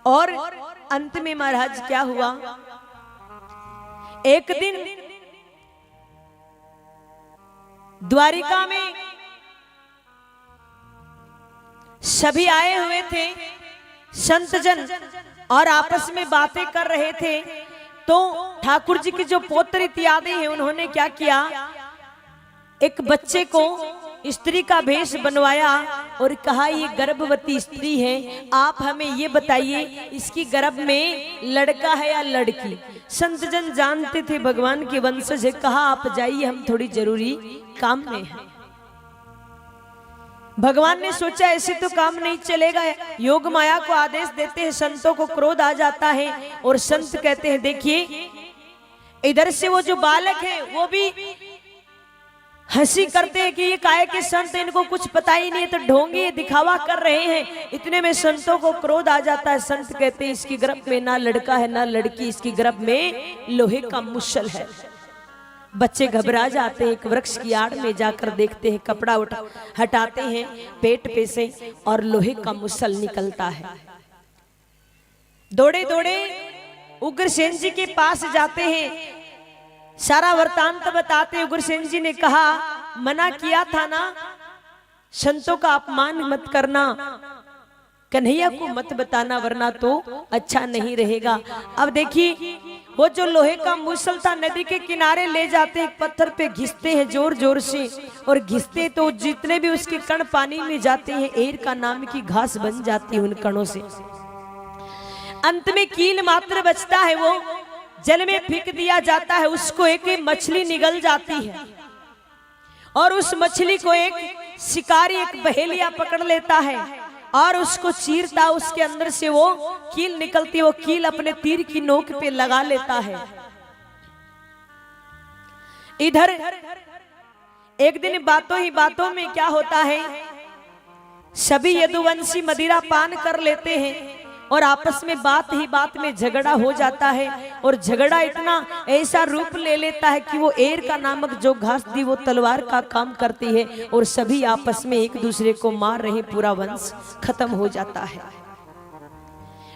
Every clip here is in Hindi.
और अंत में महाराज क्या हुआ, एक दिन द्वारिका में सभी आए हुए थे संत जन और आपस में बातें कर रहे थे। तो ठाकुर जी के जो पौत्र इत्यादि हैं उन्होंने क्या किया, एक बच्चे को स्त्री का भेष बनवाया और कहा ये गर्भवती स्त्री है, आप हमें ये बताइए इसकी गर्भ में लड़का है या लड़की। संत जन जानते थे भगवान के वंशज है, कहा आप जाइए हम थोड़ी जरूरी काम में हैं। भगवान ने सोचा ऐसे तो काम नहीं चलेगा, योग माया को आदेश देते हैं, संतों को क्रोध आ जाता है और संत कहते हैं देखिए इधर से वो जो बालक है वो भी हंसी करते हैं कि ये काहे के संत, इनको कुछ पता ही नहीं है, तो ढोंगी दिखावा कर रहे हैं। इतने में संतों को क्रोध आ जाता है। संत कहते हैं इसकी गर्भ में ना लड़का है ना लड़की, इसकी गर्भ में लोहे का मुसल है। बच्चे घबरा जाते हैं, एक वृक्ष की आड़ में जाकर देखते हैं, कपड़ा हटाते हैं पेट पे से और लोहे का मुसल निकलता है। दौड़े दौड़े उग्रसेन जी के पास जाते हैं, सारा वृतांत बताते। उग्रसेन जी ने कहा मना किया था ना, संतों का अपमान मत करना, कन्हैया को मत बताना वरना तो अच्छा नहीं रहेगा। अब देखिए वो जो लोहे का मुसल था नदी के किनारे ले जाते हैं, पत्थर पे घिसते हैं जोर जोर से, और घिसते तो जितने भी उसके कण पानी में जाते हैं एर का नाम की घास बन जाती है उन कणों से। अंत में कील मात्र बचता है, वो जल में फेंक दिया जाता है। उसको एक मछली निगल जाती है और उस मछली को एक शिकारी एक बहेलिया पकड़ लेता है और उसको चीरता, उसके अंदर से वो कील निकलती है। वो कील अपने तीर की नोक पे लगा लेता है। इधर एक दिन बातों ही बातों में क्या होता है, सभी यदुवंशी मदिरा पान कर लेते हैं और आपस में बात ही बात में झगड़ा हो जाता है। और झगड़ा इतना ऐसा रूप ले लेता है कि वो एर का नामक जो घास थी वो तलवार का काम करती है और सभी आपस में एक दूसरे को मार रहे, पूरा वंश खत्म हो जाता है।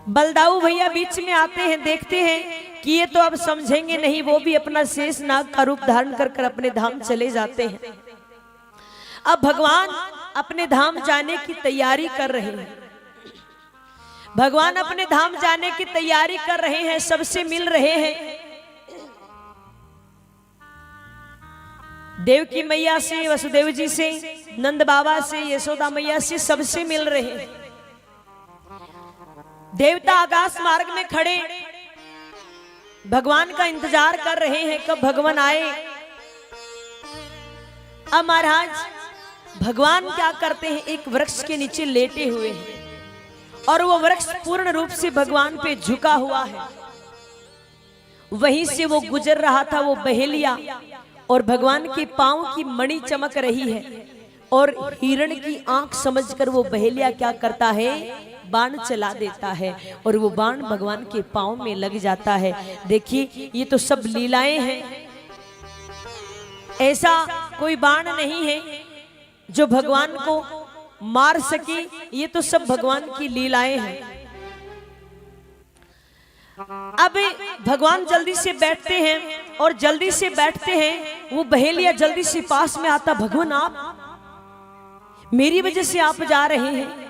बलदाऊ भैया बीच में आते हैं, देखते हैं कि ये तो अब समझेंगे नहीं, वो भी अपना शेष नाग का रूप धारण कर अपने धाम चले जाते हैं। अब भगवान अपने धाम जाने की तैयारी कर रहे हैं। भगवान अपने धाम जाने की तैयारी कर रहे हैं, सबसे मिल रहे हैं। देवकी मैया से, वसुदेव जी से, नंद बाबा से, यशोदा मैया से, सबसे मिल रहे हैं। देवता आकाश मार्ग में खड़े भगवान का इंतजार कर रहे हैं कब भगवान आए। अब महाराज भगवान क्या करते हैं, एक वृक्ष के नीचे लेटे हुए हैं और वो वृक्ष पूर्ण रूप से भगवान पे झुका हुआ है। वहीं से वो गुजर रहा था वो बहेलिया, और भगवान के पांव की मणि चमक रही है और हिरण की आंख समझकर वो बहेलिया क्या करता है, बाण चला देता है और वो बाण भगवान के पांव में लग जाता है। देखिए ये तो सब लीलाएं हैं, ऐसा कोई बाण नहीं है जो भगवान को मार सके, ये तो सब भगवान की लीलाएं हैं। अब भगवान जल्दी से बैठते हैं और जल्दी से बैठते हैं, वो बहेलिया जल्दी से पास में आता, भगवान आप मेरी वजह से आप जा रहे हैं,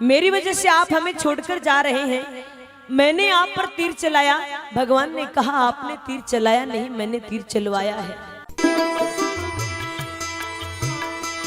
मेरी वजह से आप हमें छोड़कर जा रहे हैं, मैंने आप पर तीर चलाया। भगवान ने कहा आपने तीर चलाया नहीं, मैंने तीर चलवाया है।